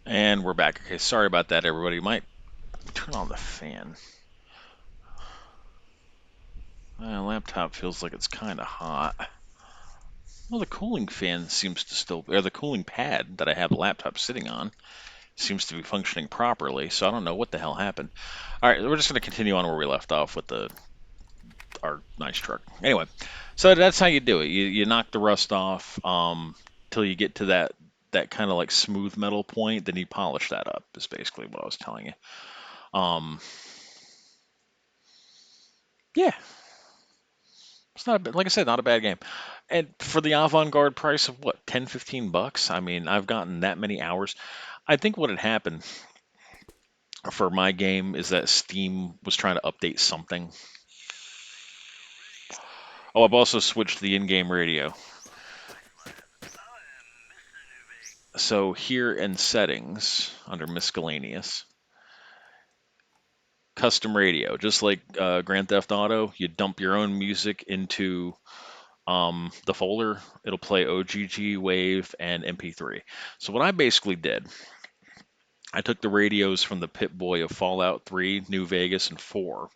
And we're back. Okay, sorry about that, everybody. Might turn on the fan. My laptop feels like it's kind of hot. Well, the cooling fan seems to still, or the cooling pad that I have the laptop sitting on seems to be functioning properly. So I don't know what the hell happened. All right, we're just going to continue on where we left off with our nice truck. Anyway, so that's how you do it. You knock the rust off till you get to that kind of like smooth metal point. Then you polish that up. Is basically what I was telling you. Um, yeah, it's not a, like I said, not a bad game. And for the avant-garde price of what, 10, $15? I mean, I've gotten that many hours. I think what had happened for my game is that Steam was trying to update something. Oh, I've also switched the in-game radio. So here in settings, under miscellaneous, custom radio, just like Grand Theft Auto, you dump your own music into the folder. It'll play OGG, Wave, and MP3. So what I basically did, I took the radios from the Pit Boy of Fallout 3, New Vegas, and 4,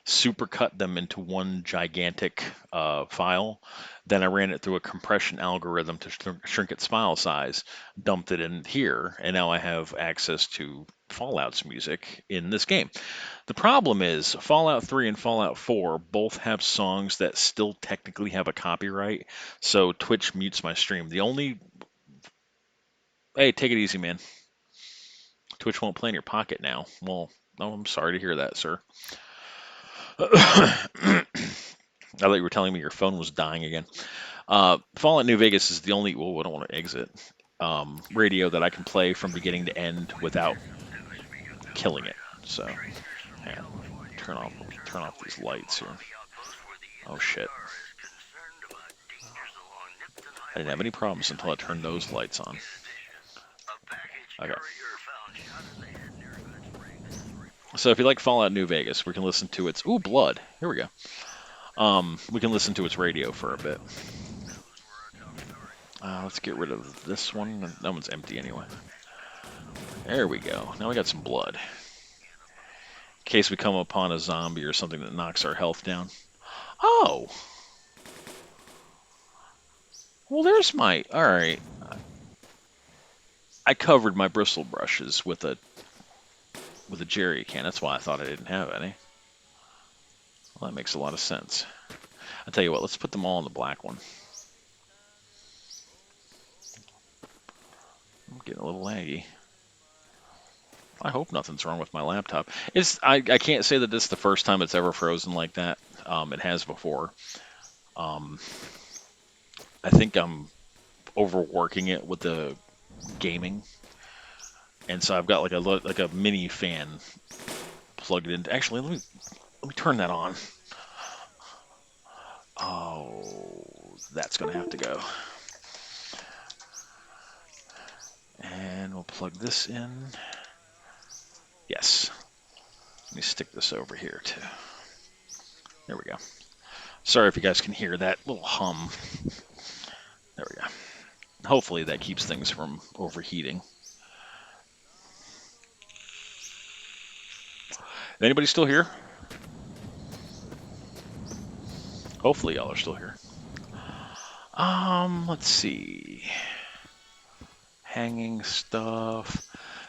supercut them into one gigantic file. Then I ran it through a compression algorithm to shrink its file size, dumped it in here, and now I have access to Fallout's music in this game. The problem is Fallout 3 and Fallout 4 both have songs that still technically have a copyright, so Twitch mutes my stream. The only Hey, take it easy, man. Twitch won't play in your pocket now. Well, no, I'm sorry to hear that, sir. I thought you were telling me your phone was dying again. Fallout New Vegas is the only. Well, I don't want to exit. Radio that I can play from beginning to end without killing it. So, yeah, turn off turn off these lights here. Oh shit! I didn't have any problems until I turned those lights on. Okay. So if you like Fallout New Vegas, we can listen to its. Ooh, blood. Here we go. We can listen to its radio for a bit. Let's get rid of this one. That one's empty anyway. There we go. Now we got some blood. In case we come upon a zombie or something that knocks our health down. Oh! Well, there's my... Alright. I covered my bristle brushes with a jerry can. That's why I thought I didn't have any. Well, that makes a lot of sense. I'll tell you what, let's put them all in the black one. I'm getting a little laggy. I hope nothing's wrong with my laptop. I can't say that this is the first time it's ever frozen like that. It has before. Um, I think I'm overworking it with the gaming, and so I've got like a mini fan plugged in. Actually, let me turn that on. Oh, that's gonna have to go. And we'll plug this in. Yes. Let me stick this over here too. There we go. Sorry if you guys can hear that little hum. There we go. Hopefully that keeps things from overheating. Anybody still here? Hopefully y'all are still here. Let's see. Hanging stuff.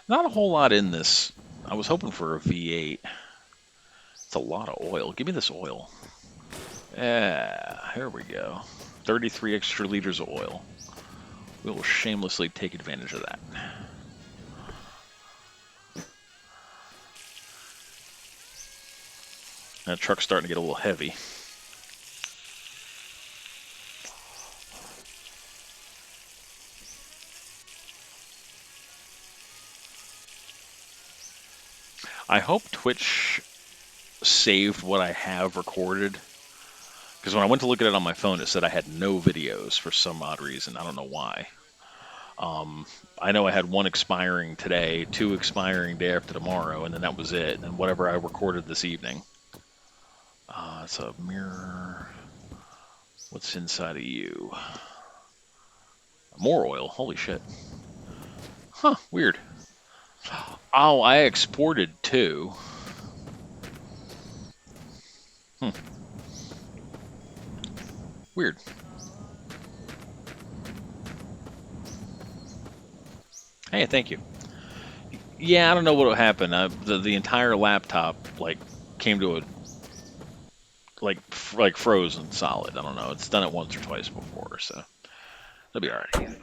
Not a whole lot in this. I was hoping for a V8. It's a lot of oil. Give me this oil. Yeah, here we go. 33 extra liters of oil. We will shamelessly take advantage of that. That truck's starting to get a little heavy. I hope Twitch saved what I have recorded, because when I went to look at it on my phone, it said I had no videos for some odd reason. I don't know why. I know I had one expiring today, two expiring day after tomorrow, and then that was it. And whatever I recorded this evening. It's a mirror. What's inside of you? More oil. Holy shit. Huh, weird. Oh, I exported too. Hmm, weird. Hey, thank you. Yeah, I don't know what happened. The entire laptop like came to a like frozen solid. I don't know. It's done it once or twice before, so it'll be all right.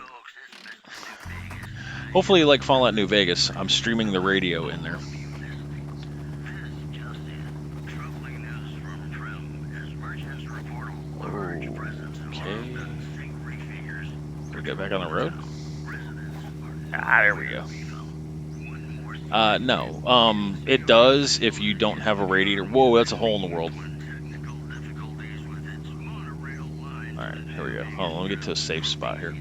Hopefully, like Fallout New Vegas, I'm streaming the radio in there. Okay. Can we get back on the road? Ah, there we go. No. It does if you don't have a radiator. Whoa, that's a hole in the world. All right, here we go. Hold on, let me get to a safe spot here.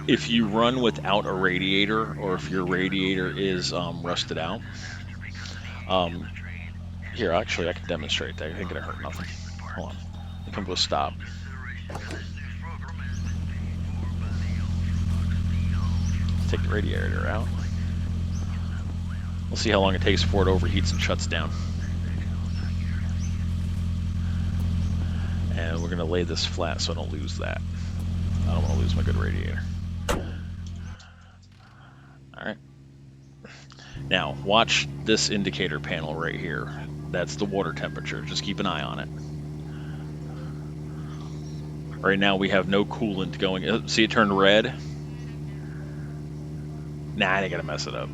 If you run without a radiator, or if your radiator is rusted out, um, here actually I can demonstrate that. I ain't gonna hurt nothing. Hold on. Let me come to a stop. Let's take the radiator out. We'll see how long it takes before it overheats and shuts down. And we're gonna lay this flat so I don't lose that. I don't want to lose my good radiator. All right. Now, watch this indicator panel right here. That's the water temperature. Just keep an eye on it. Right now, we have no coolant going. See it turned red? Nah, I ain't gonna mess it up.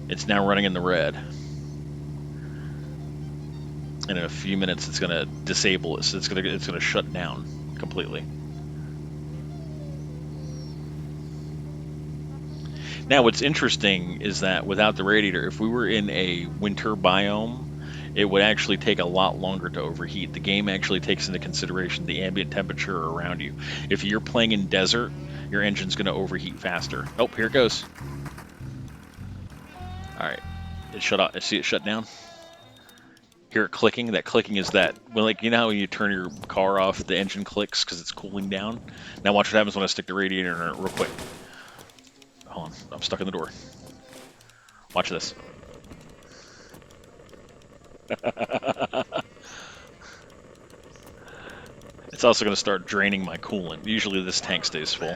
It's now running in the red. And in a few minutes, it's gonna disable it. So it's gonna shut down completely. Now, what's interesting is that without the radiator, if we were in a winter biome, it would actually take a lot longer to overheat. The game actually takes into consideration the ambient temperature around you. If you're playing in desert, your engine's going to overheat faster. Oh, here it goes. All right, it shut off. See it shut down. Hear it clicking. That clicking is that. Well, like, you know how when you turn your car off, the engine clicks because it's cooling down. Now watch what happens when I stick the radiator in it real quick. Hold on, I'm stuck in the door. Watch this. It's also going to start draining my coolant. Usually this tank stays full.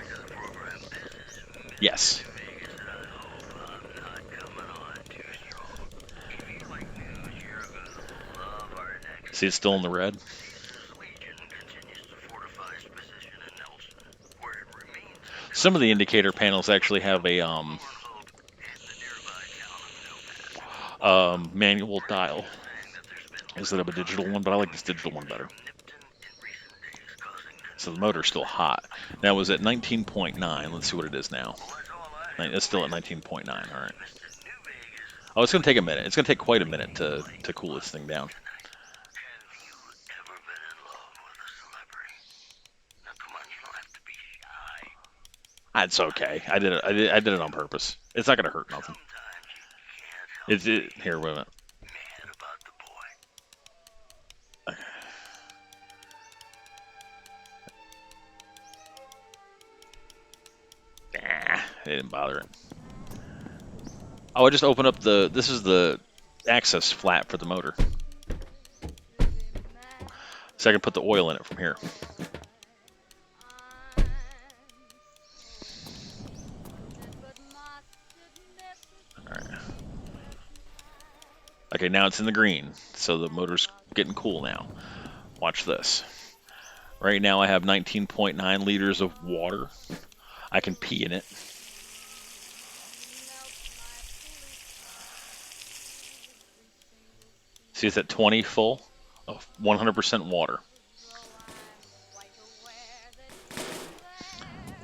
Yes. See, it's still in the red. Some of the indicator panels actually have a manual dial instead of a digital one, but I like this digital one better. So the motor's still hot. Now it was at 19.9. Let's see what it is now. It's still at 19.9. All right. Oh, it's going to take a minute. It's going to take quite a minute to cool this thing down. It's okay. I did it. I did it on purpose. It's not going to hurt nothing. Here, wait a minute. Nah, they didn't bother it. Oh, I just opened up this is the access flap for the motor. So I can put the oil in it from here. Alright. Okay, now it's in the green, so the motor's getting cool now. Watch this. Right now I have 19.9 liters of water. I can pee in it. See, it's at 20 full of 100% water.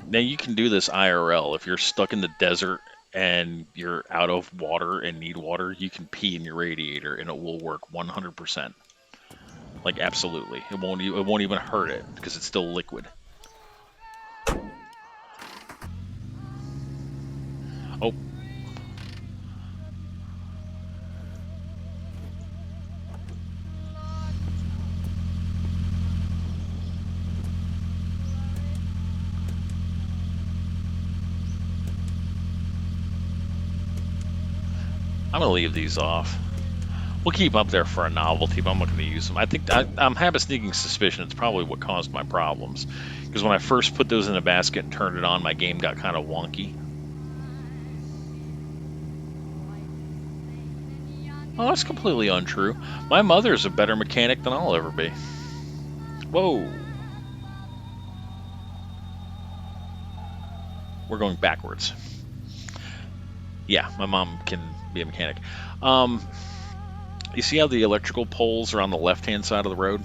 Now you can do this IRL. If you're stuck in the desert and you're out of water and need water, you can pee in your radiator and it will work 100%. Like, absolutely. It won't even hurt it because it's still liquid. Oh. I'm gonna leave these off. We'll keep them up there for a novelty, but I'm not gonna use them. I think I'm have a sneaking suspicion it's probably what caused my problems. Because when I first put those in a basket and turned it on, my game got kind of wonky. Oh, that's completely untrue. My mother's a better mechanic than I'll ever be. Whoa. We're going backwards. Yeah, my mom can be a mechanic. Um, you see how the electrical poles are on the left-hand side of the road?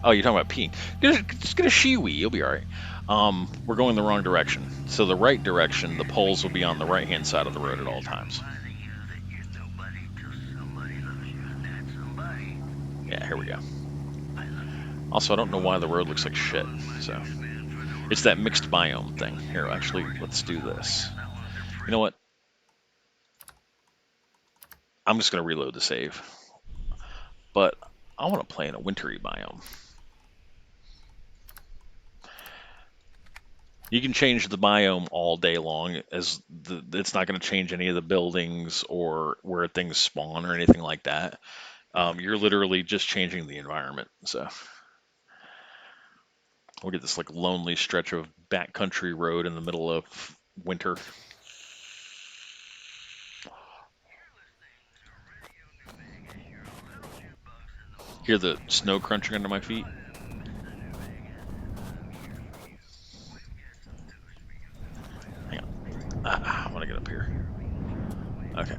Oh, you're talking about peeing. Just get a shiwi. You'll be all right. We're going the wrong direction. So the right direction, the poles will be on the right-hand side of the road at all times. Yeah, here we go. Also, I don't know why the road looks like shit. So it's that mixed biome thing. Here, actually, let's do this. You know what? I'm just gonna reload the save. But I want to play in a wintry biome. You can change the biome all day long, as it's not going to change any of the buildings or where things spawn or anything like that. You're literally just changing the environment. So we'll get this like lonely stretch of backcountry road in the middle of winter. Hear the snow crunching under my feet. Hang on. I want to get up here. Okay.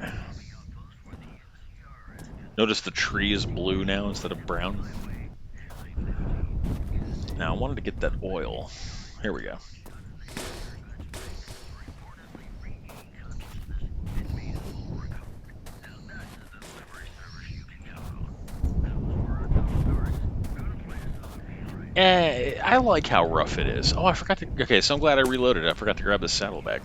Notice the tree is blue now instead of brown. Now I wanted to get that oil. Here we go. I like how rough it is. Oh, I forgot to. Okay, so I'm glad I reloaded. I forgot to grab the saddlebag.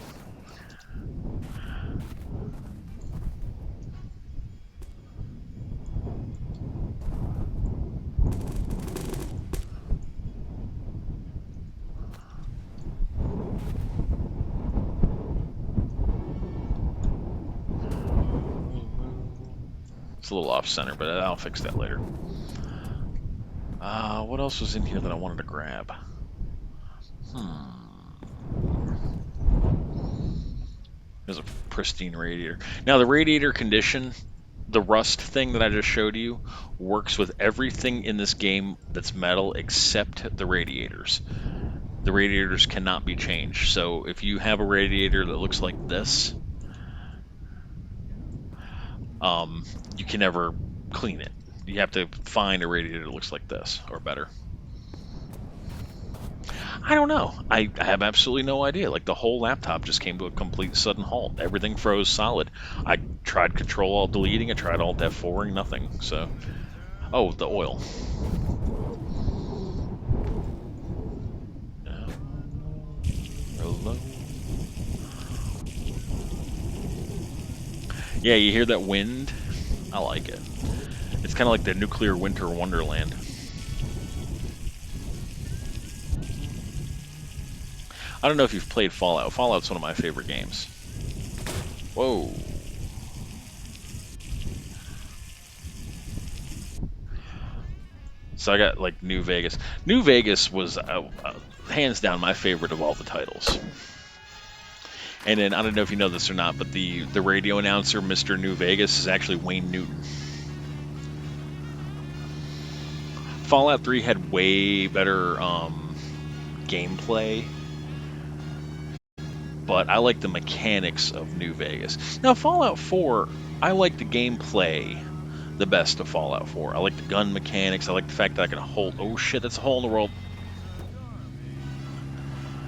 It's a little off center, but I'll fix that later. What else was in here that I wanted to grab? There's a pristine radiator. Now the radiator condition, the rust thing that I just showed you, works with everything in this game that's metal except the radiators. The radiators cannot be changed. So if you have a radiator that looks like this, you can never clean it. You have to find a radiator that looks like this or better. I don't know. I have absolutely no idea. Like the whole laptop just came to a complete sudden halt. Everything froze solid. I tried Control Alt deleting. I tried Alt F4ing. Nothing. So, oh, the oil. Hello. Yeah, you hear that wind? I like it. It's kind of like the nuclear winter wonderland. I don't know if you've played Fallout. Fallout's one of my favorite games. Whoa. So I got like New Vegas. New Vegas was hands down my favorite of all the titles. And then I don't know if you know this or not, but the radio announcer, Mr. New Vegas, is actually Wayne Newton. Fallout 3 had way better gameplay, but I like the mechanics of New Vegas. Now Fallout 4, I like the gameplay the best of Fallout 4. I like the gun mechanics. I like the fact that I can hold. Oh shit, that's a hole in the world.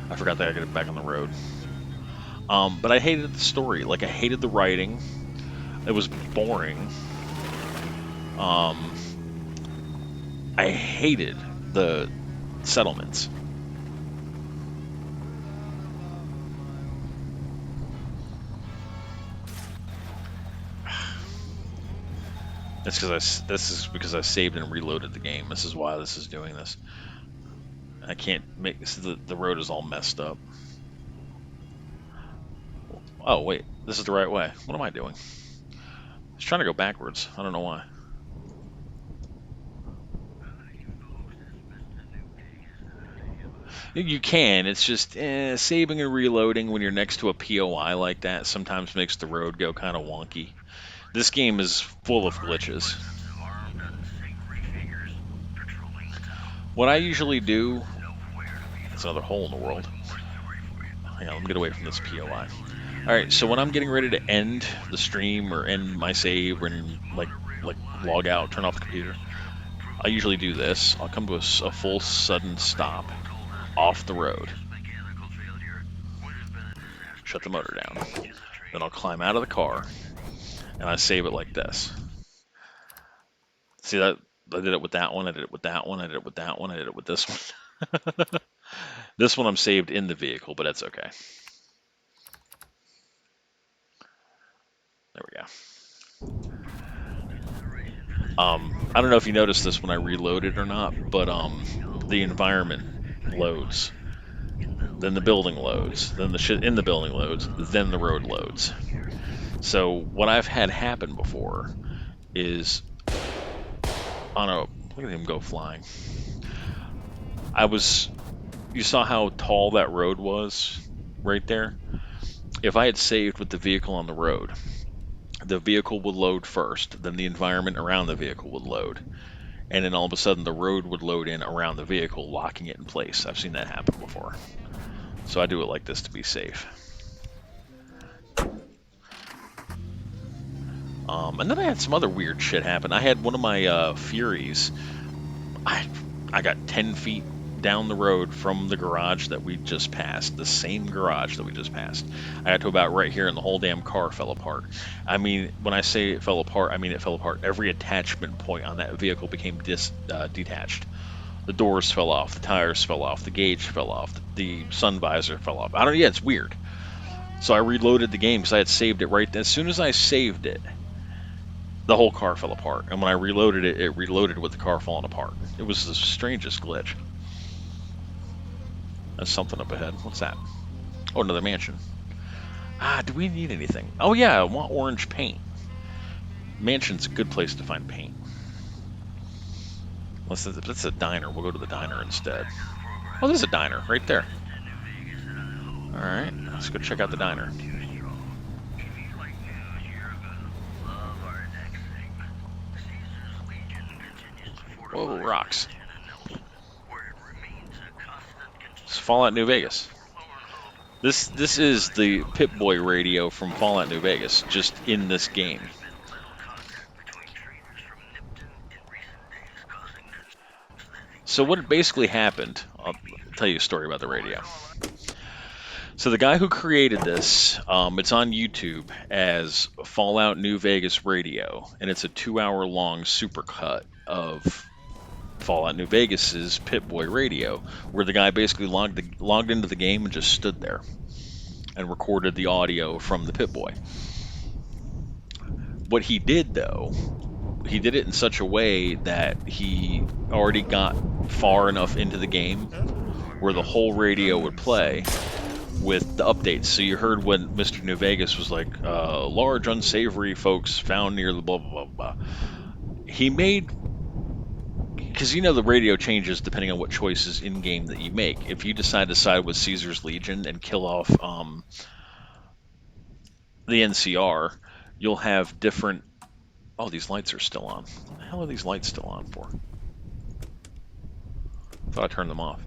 I forgot that I got it back on the road. But I hated the story. Like I hated the writing. It was boring. I hated the settlements. This is because I saved and reloaded the game. This is why this is doing this. I can't make this. The road is all messed up. Oh, wait. This is the right way. What am I doing? I was trying to go backwards. I don't know why. You can. It's just saving and reloading when you're next to a POI like that sometimes makes the road go kind of wonky. This game is full of glitches. What I usually do, that's another hole in the world. Hang on, let me get away from this POI. All right, so when I'm getting ready to end the stream or end my save and like log out, turn off the computer, I usually do this. I'll come to a full sudden stop off the road, shut the motor down. Then I'll climb out of the car and I save it like this. See that? I did it with that one. I did it with that one. I did it with that one. I did it with this one. This one I'm saved in the vehicle, but that's okay. There we go. I don't know if you noticed this when I reloaded or not, but the environment loads, then the building loads, then the shit in the building loads, then the road loads. So what I've had happen before is on a look at him go flying. You saw how tall that road was right there. If I had saved with the vehicle on the road, the vehicle would load first, then the environment around the vehicle would load, and then all of a sudden the road would load in around the vehicle, locking it in place. I've seen that happen before. So I do it like this to be safe. And then I had some other weird shit happen. I had one of my Furies. I got 10 feet down the road from the garage that we just passed, the same garage that we just passed. I got to about right here and the whole damn car fell apart. I mean, when I say it fell apart, I mean it fell apart. Every attachment point on that vehicle became detached. The doors fell off, the tires fell off, the gauge fell off, the sun visor fell off. I don't know, yeah, it's weird. So I reloaded the game because I had saved it right then. As soon as I saved it, the whole car fell apart. And when I reloaded it, it reloaded with the car falling apart. It was the strangest glitch. There's something up ahead. What's that? Oh, another mansion. Do we need anything? Oh yeah, I want orange paint. Mansion's a good place to find paint. Unless it's a diner, we'll go to the diner instead. Oh, there's a diner right there. Alright, let's go check out the diner. Whoa, rocks. It's Fallout New Vegas. This is the Pip-Boy radio from Fallout New Vegas, just in this game. So what basically happened, I'll tell you a story about the radio. So the guy who created this, it's on YouTube as Fallout New Vegas Radio, and it's a 2-hour long supercut of Fallout New Vegas's Pip-Boy Radio, where the guy basically logged into the game and just stood there and recorded the audio from the Pip-Boy. What he did, though, he did it in such a way that he already got far enough into the game where the whole radio would play with the updates. So you heard when Mr. New Vegas was like, large unsavory folks found near the blah, blah, blah, blah. He made, because you know the radio changes depending on what choices in-game that you make. If you decide to side with Caesar's Legion and kill off the NCR, you'll have different... Oh, these lights are still on. What the hell are these lights still on for? I thought I turned them off.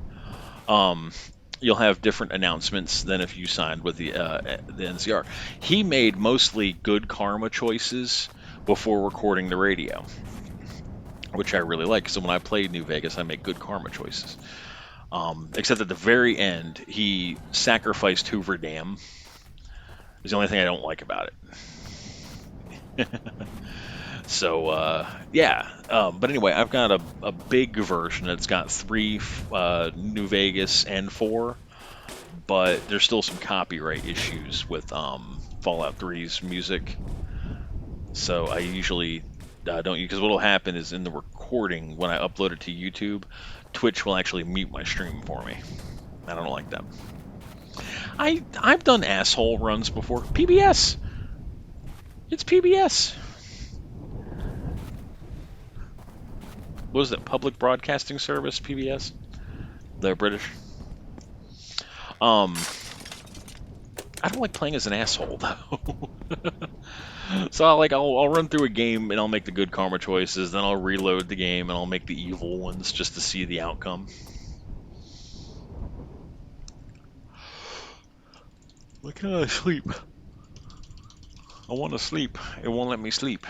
You'll have different announcements than if you signed with the NCR. He made mostly good karma choices before recording the radio, which I really like. So when I play New Vegas, I make good karma choices. Except at the very end, he sacrificed Hoover Dam. Is the only thing I don't like about it. So, yeah. But anyway, I've got a big version that's got 3 New Vegas and 4, but there's still some copyright issues with Fallout 3's music. So I usually don't, because what will happen is in the recording, when I upload it to YouTube, Twitch will actually mute my stream for me. I don't like that. I've done asshole runs before. PBS. It's PBS. What was it? Public Broadcasting Service, PBS. The British. Um, I don't like playing as an asshole though. So I'll run through a game and I'll make the good karma choices. Then I'll reload the game and I'll make the evil ones just to see the outcome. Why can't I sleep? I want to sleep. It won't let me sleep.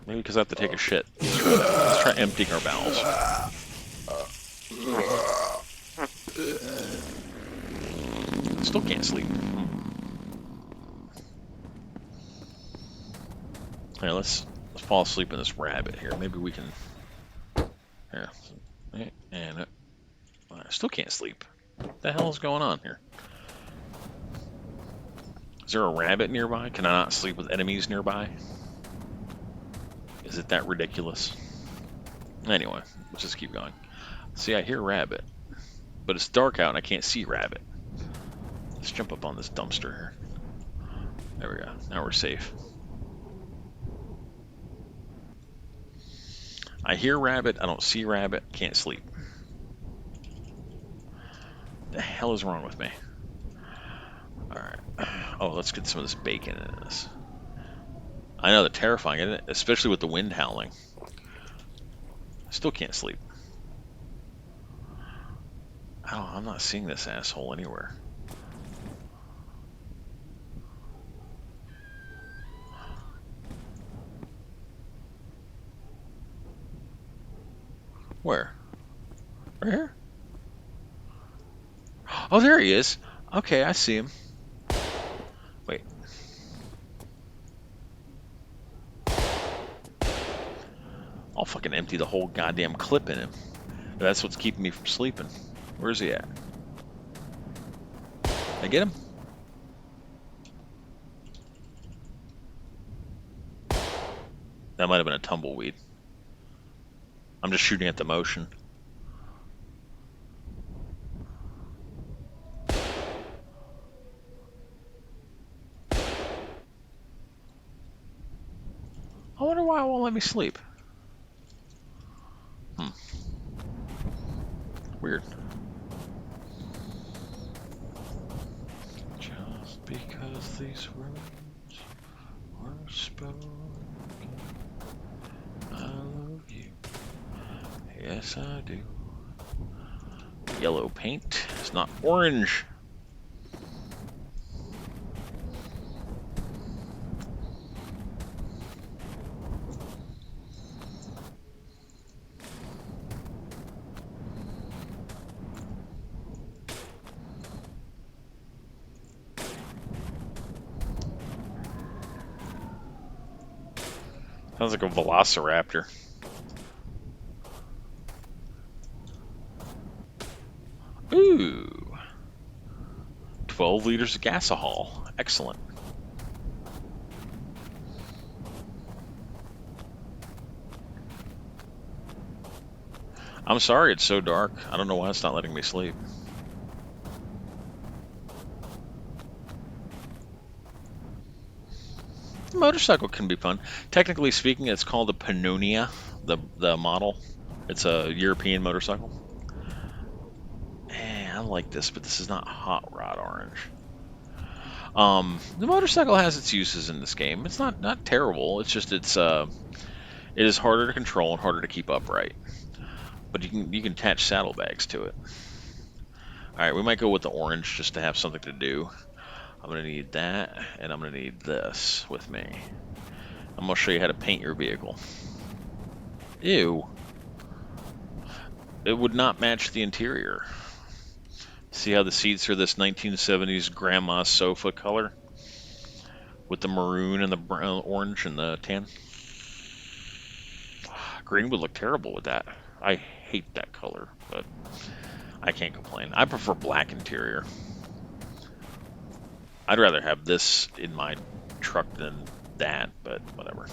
Maybe because I have to take a shit. Let's try emptying our bowels. Still can't sleep. Here, let's fall asleep in this rabbit here. Maybe we can. Here, and I still can't sleep. What the hell is going on here? Is there a rabbit nearby? Can I not sleep with enemies nearby? Is it that ridiculous? Anyway, let's just keep going. See, I hear rabbit, but it's dark out and I can't see rabbit. Let's jump up on this dumpster here. There we go. Now we're safe. I hear rabbit. I don't see rabbit. Can't sleep. The hell is wrong with me? Alright. Oh, let's get some of this bacon in this. I know, they're terrifying, isn't it? Especially with the wind howling. I still can't sleep. I'm not seeing this asshole anywhere. Where? Right here? Oh, there he is. Okay, I see him. Wait. I'll fucking empty the whole goddamn clip in him. That's what's keeping me from sleeping. Where's he at? I get him? That might have been a tumbleweed. I'm just shooting at the motion. I wonder why it won't let me sleep. Weird. Just because these words were spoken, I love you. Yes, I do. Yellow paint. It's not orange. Sounds like a velociraptor. Ooh. 12 liters of gasohol. Excellent. I'm sorry it's so dark. I don't know why it's not letting me sleep. Motorcycle can be fun. Technically speaking, it's called a Pannonia, the model. It's a European motorcycle. I like this, but this is not hot rod orange. The motorcycle has its uses in this game. It's not terrible. It's just it is harder to control and harder to keep upright. But you can attach saddlebags to it. All right, we might go with the orange just to have something to do. I'm gonna need that, and I'm gonna need this with me. I'm gonna show you how to paint your vehicle. Ew. It would not match the interior. See how the seats are this 1970s grandma sofa color? With the maroon and the brown, orange and the tan? Green would look terrible with that. I hate that color, but I can't complain. I prefer black interior. I'd rather have this in my truck than that, but whatever.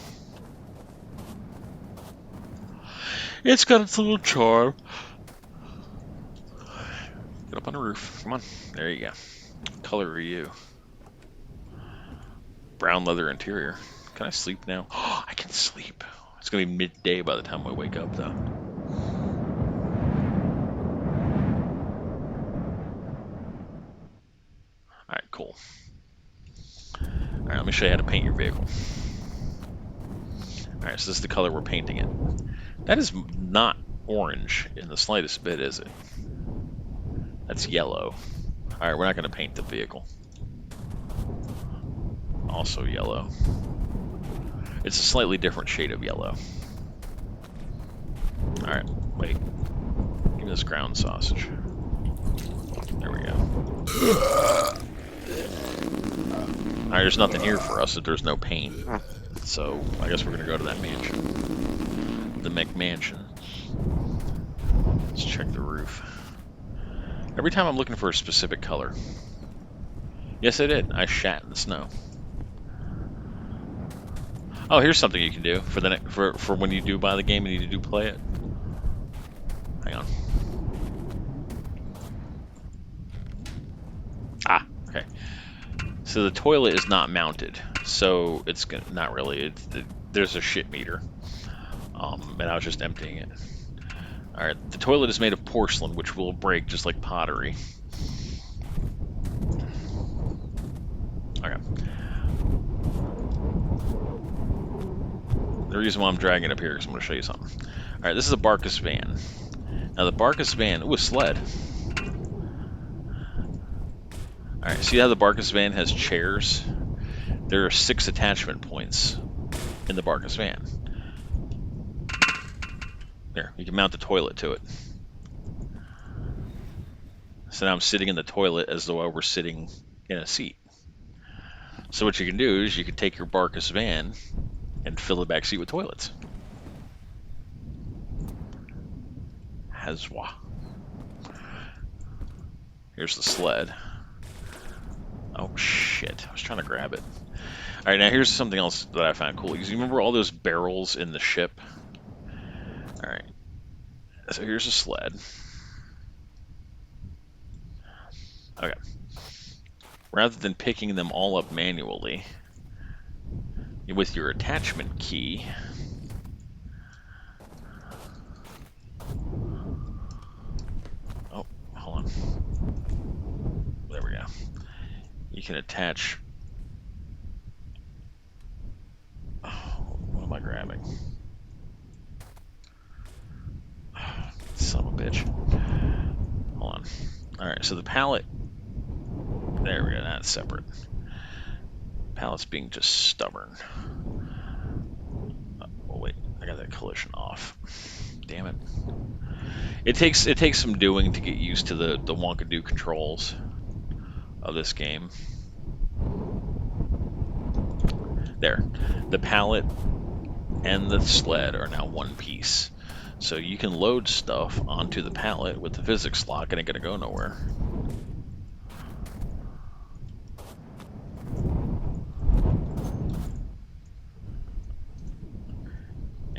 It's got its little charm. Get up on the roof. Come on. There you go. What color are you? Brown leather interior. Can I sleep now? Oh, I can sleep. It's gonna be midday by the time I wake up, though. All right, cool. All right, let me show you how to paint your vehicle. All right, so this is the color we're painting it. That is not orange in the slightest bit, is it? That's yellow. All right, we're not gonna paint the vehicle. Also yellow. It's a slightly different shade of yellow. All right, wait. Give me this ground sausage. There we go. All right, there's nothing here for us if there's no paint. So I guess we're gonna go to that mansion. The McMansion. Let's check the roof. Every time I'm looking for a specific color. Yes, I did. I shat in the snow. Oh, here's something you can do for when you do buy the game and you do play it. Hang on. Ah, okay. So the toilet is not mounted, so it's not really. There's a shit meter, and I was just emptying it. All right, the toilet is made of porcelain, which will break just like pottery. Okay. The reason why I'm dragging it up here is I'm going to show you something. All right, this is a Barkus van. Now the Barkus van, ooh, a sled. All right, see how the Barkus van has chairs? There are 6 attachment points in the Barkus van. There, you can mount the toilet to it. So now I'm sitting in the toilet as though I were sitting in a seat. So what you can do is you can take your Barkus van and fill the back seat with toilets. Hazwa. Here's the sled. Oh shit, I was trying to grab it. All right, now here's something else that I found cool. You remember all those barrels in the ship? All right, so here's a sled. Okay. Rather than picking them all up manually, with your attachment key, oh, hold on. There we go. You can attach. Oh, what am I grabbing? Son of a bitch. Hold on. All right, so the pallet. There we go. That's separate. Pallet's being just stubborn. Oh wait, I got that collision off. Damn it. It takes some doing to get used to the wonkadoo controls of this game. There, the pallet and the sled are now one piece. So you can load stuff onto the pallet with the physics lock and it ain't gonna go nowhere.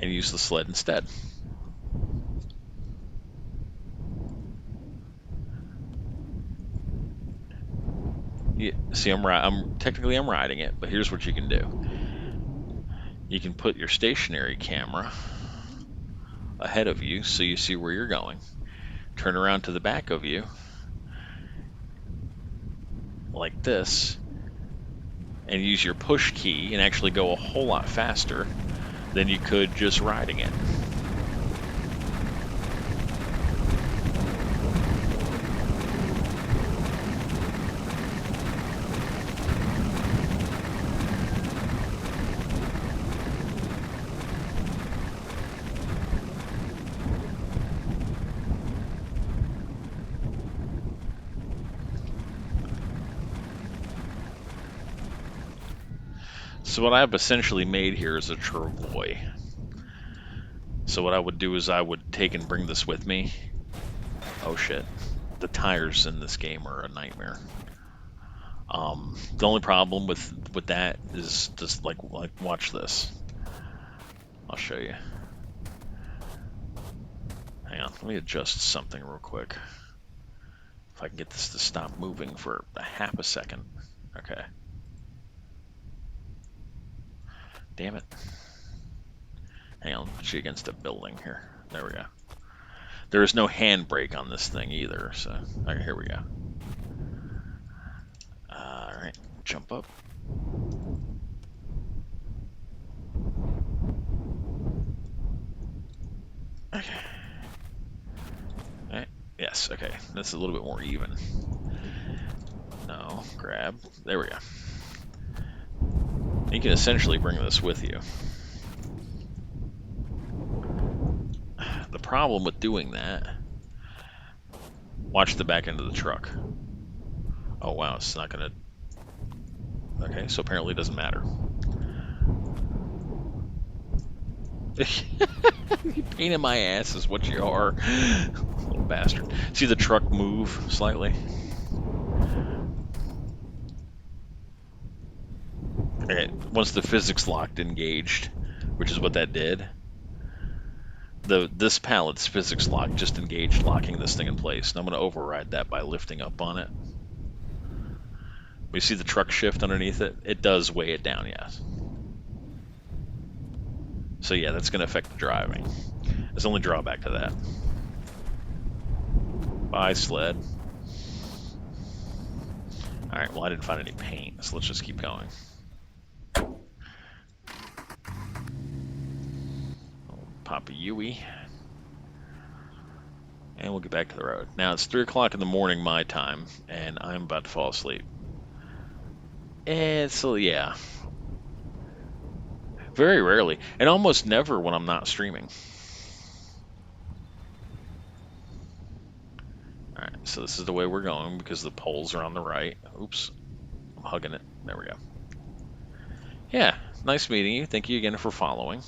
And use the sled instead. Yeah, see, I'm riding it, but here's what you can do. You can put your stationary camera ahead of you so you see where you're going. Turn around to the back of you like this and use your push key and actually go a whole lot faster than you could just riding it. So what I've essentially made here is a travoy. So what I would do is I would take and bring this with me. Oh shit. The tires in this game are a nightmare. The only problem with that is just like watch this. I'll show you. Hang on, let me adjust something real quick. If I can get this to stop moving for a half a second. Okay. Damn it. Hang on, put you against a building here. There we go. There is no handbrake on this thing either, so okay, here we go. Alright, jump up. Okay. Alright, yes, okay. That's a little bit more even. No, grab. There we go. You can essentially bring this with you. The problem with doing that, watch the back end of the truck. Oh wow, it's not gonna, okay, so apparently it doesn't matter. You pain in my ass is what you are. Little bastard. See the truck move slightly? Okay, once the physics locked engaged, which is what that did, this pallet's physics lock just engaged, locking this thing in place. And I'm going to override that by lifting up on it. We see the truck shift underneath it. It does weigh it down, yes. So yeah, that's going to affect the driving. There's only drawback to that. Bye, sled. Alright, well I didn't find any paint, so let's just keep going. Pop a Yui. And we'll get back to the road. Now it's 3 o'clock in the morning my time, and I'm about to fall asleep. And so yeah. Very rarely, and almost never when I'm not streaming. Alright, so this is the way we're going because the poles are on the right. Oops, I'm hugging it. There we go. Yeah, nice meeting you. Thank you again for following.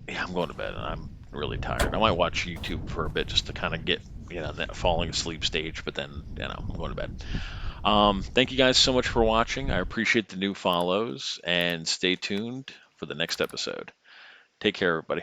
Yeah, I'm going to bed and I'm really tired. I might watch YouTube for a bit just to kind of get, that falling asleep stage, but then, I'm going to bed. Thank you guys so much for watching. I appreciate the new follows and stay tuned for the next episode. Take care, everybody.